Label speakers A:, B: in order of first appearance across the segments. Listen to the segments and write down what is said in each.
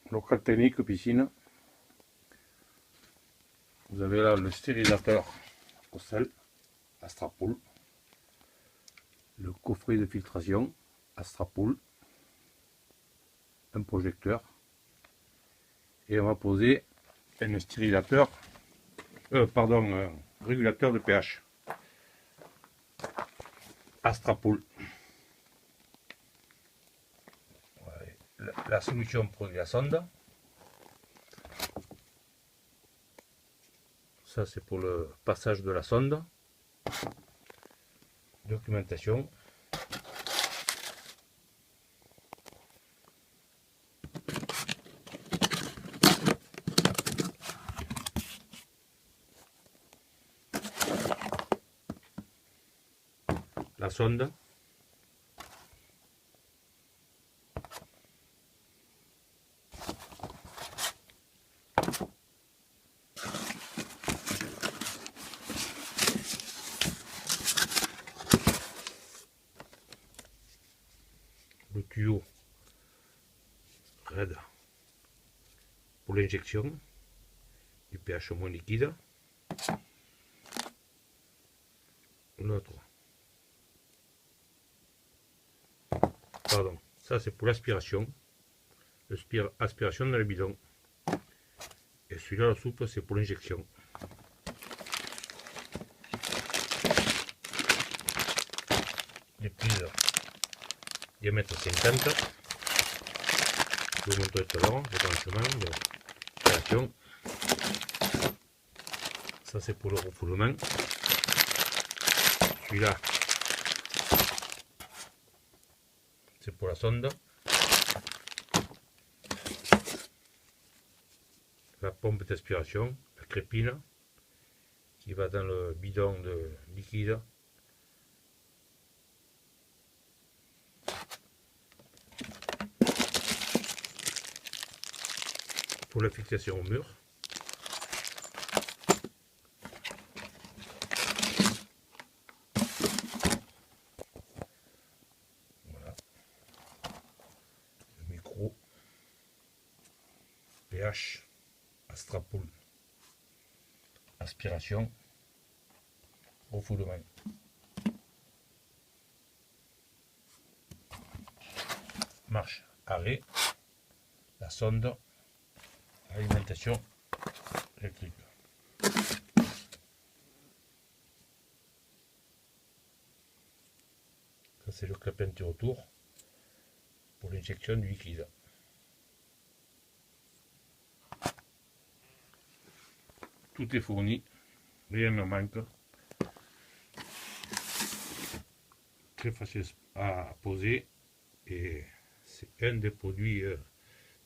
A: Local technique piscine. Vous avez là le stérilisateur au sel, Astrapool. Le coffret de filtration, Astrapool. Un projecteur. Et on va poser un stérilisateur, régulateur de pH. Astrapool. La solution pour la sonde. Ça c'est pour le passage de la sonde. Documentation. La sonde. Le tuyau raide pour l'injection du pH moins liquide. L'autre, pardon, ça c'est pour l'aspiration, aspiration dans le bidon. Et celui-là, la soupe, c'est pour l'injection. Les prises diamètre 50. Je vous montrer tout à l'heure, le branchement, l'installation. Ça c'est pour le refoulement. Celui-là, c'est pour la sonde. La pompe d'aspiration, la crépine, qui va dans le bidon de liquide. Pour la fixation au mur. Voilà. Le micro pH Astrapool. Aspiration, refoulement. Marche arrêt, la sonde, alimentation électrique. Ça c'est le clapin anti-retour pour l'injection du liquide. Tout est fourni, rien ne manque. Très facile à poser et c'est un des produits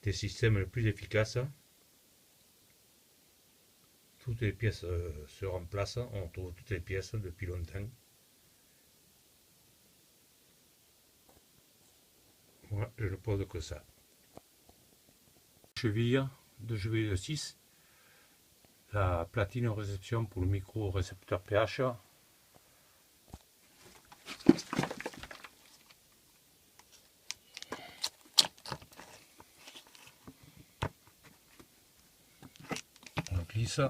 A: des systèmes les plus efficaces. Toutes les pièces se remplacent, on trouve toutes les pièces depuis longtemps. Moi je ne pose que ça. Cheville de 6. La platine réception pour le micro récepteur pH. On glisse.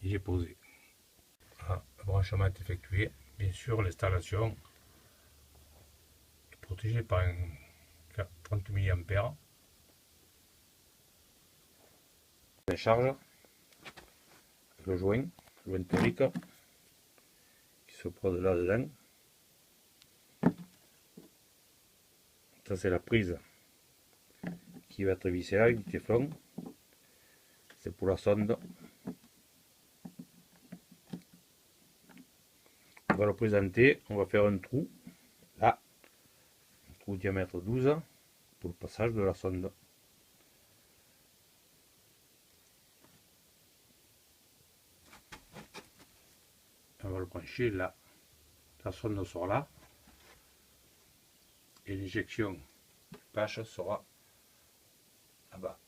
A: Il est posé. Ah, le branchement est effectué. Bien sûr, l'installation est protégée par un 30 mA. La charge, le joint théorique qui se pose là-dedans. Ça c'est la prise qui va être vissée là avec du téflon. C'est pour la sonde. On va le présenter, on va faire un trou là, un trou diamètre 12 pour le passage de la sonde. On va le brancher là, la sonde sera là et l'injection du pH sera là-bas.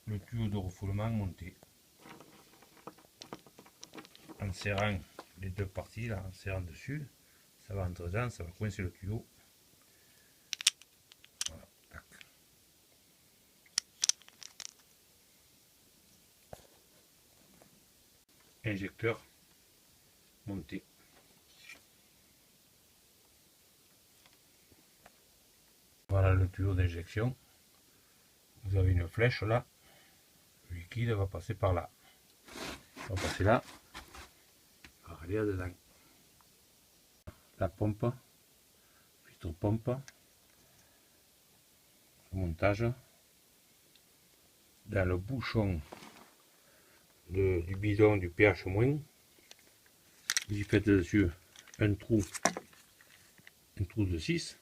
A: le tuyau de refoulement monté. En serrant les deux parties, là, en serrant dessus, ça va entrer dedans, ça va coincer le tuyau. Voilà, tac. Injecteur monté. Voilà le tuyau d'injection. Vous avez une flèche là. Le liquide va passer par là. Il va passer là. Il va aller là-dedans. La pompe. Filtre pompe. Le montage. Dans le bouchon du bidon du pH-. Vous y faites dessus un trou de 6.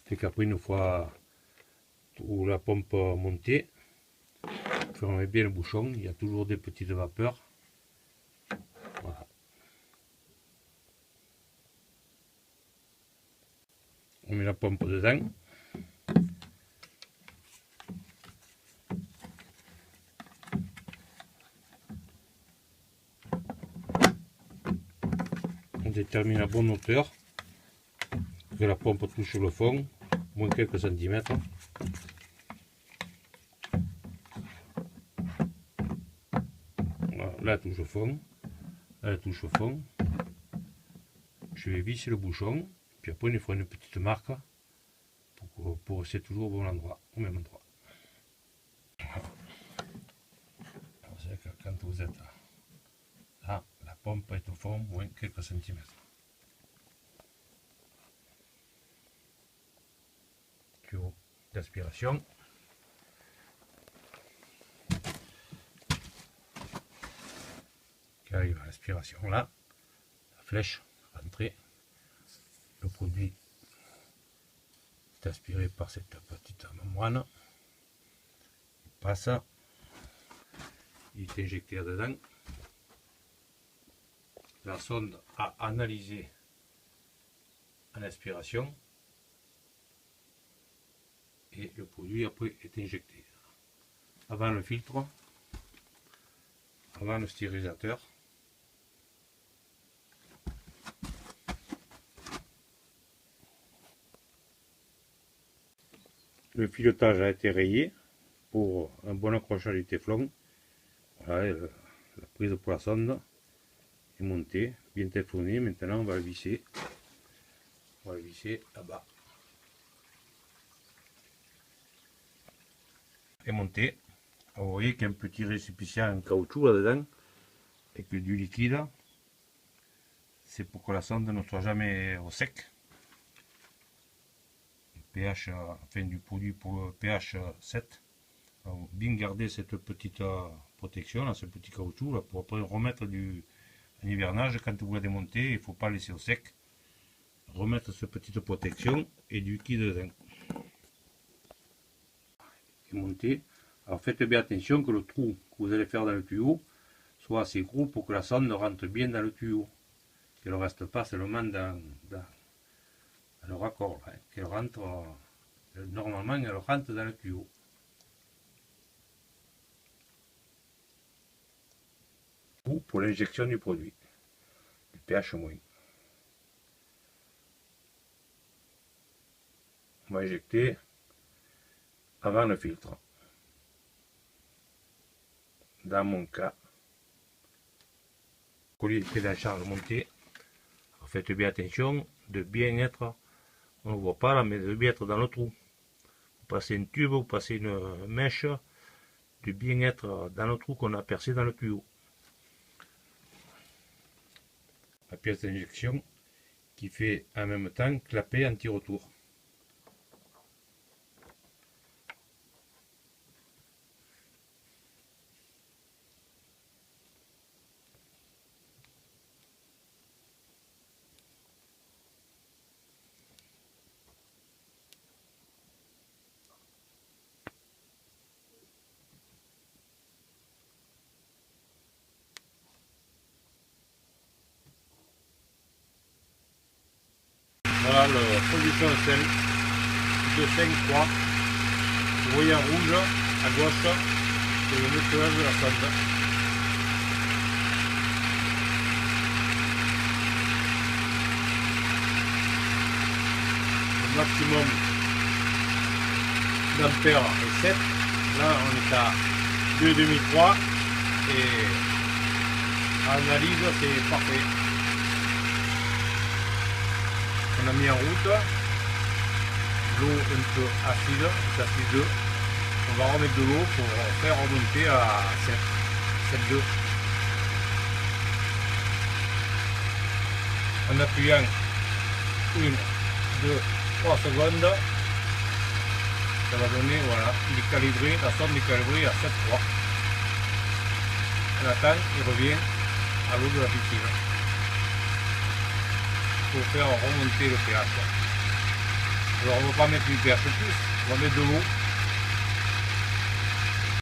A: Fait qu'après, une fois la pompe montée, fermez bien le bouchon, il y a toujours des petites vapeurs. Voilà. On met la pompe dedans. On détermine la bonne hauteur, que la pompe touche le fond, moins quelques centimètres. Voilà, là elle touche au fond, là elle touche au fond. Je vais visser le bouchon, puis après il faut une petite marque pour rester toujours au bon endroit, au même endroit. C'est que quand vous êtes là, la pompe est au fond, moins quelques centimètres. Tuyau d'aspiration. Qui arrive à l'aspiration là, la flèche rentrée, le produit est aspiré par cette petite membrane, il passe, il est injecté dedans. La sonde a analysé en aspiration et le produit après est injecté. Avant le filtre, avant le stérilisateur. Le filetage a été rayé pour un bon accrochage du téflon. Voilà, la prise pour la sonde est montée, bien téflonnée. Maintenant on va le visser. On va le visser là-bas. Et monté. Vous voyez qu'il y a un petit récipient en caoutchouc là-dedans avec du liquide. C'est pour que la sonde ne soit jamais au sec. pH, enfin du produit pour le pH 7. Alors, bien garder cette petite protection, là, ce petit caoutchouc là, pour après remettre en hivernage. Quand vous la démontez, il ne faut pas laisser au sec. Remettre cette petite protection et du liquide dedans. Et monter. Alors faites bien attention que le trou que vous allez faire dans le tuyau soit assez gros pour que la sonde rentre bien dans le tuyau. Qu'elle ne reste pas seulement dans le raccord, hein, qu'elle rentre, normalement elle rentre dans le tuyau. Ou pour l'injection du produit, du pH-. On va injecter avant le filtre. Dans mon cas, collier de prise en charge monté. Alors faites bien attention de bien être, on ne voit pas là, mais de bien être dans le trou. Vous passez une tube, vous passez une mèche, de bien être dans le trou qu'on a percé dans le tuyau. La pièce d'injection qui fait en même temps clapet anti-retour. Voilà la position sel, 2, 5, 3. Vous voyez en rouge à gauche c'est le nettoyage de la sonde. Le maximum d'ampères est 7. Là on est à 2,3 et à analyse c'est parfait. On a mis en route l'eau un peu acide, c'est acide. On va remettre de l'eau pour faire remonter à 7,2. En appuyant 1, 2, 3 secondes, ça va donner, voilà, il est calibré, la sonde est calibrée à 7,3. On attend, il revient à l'eau de la piscine pour faire remonter le pH. Alors on ne va pas mettre du pH plus, on va mettre de l'eau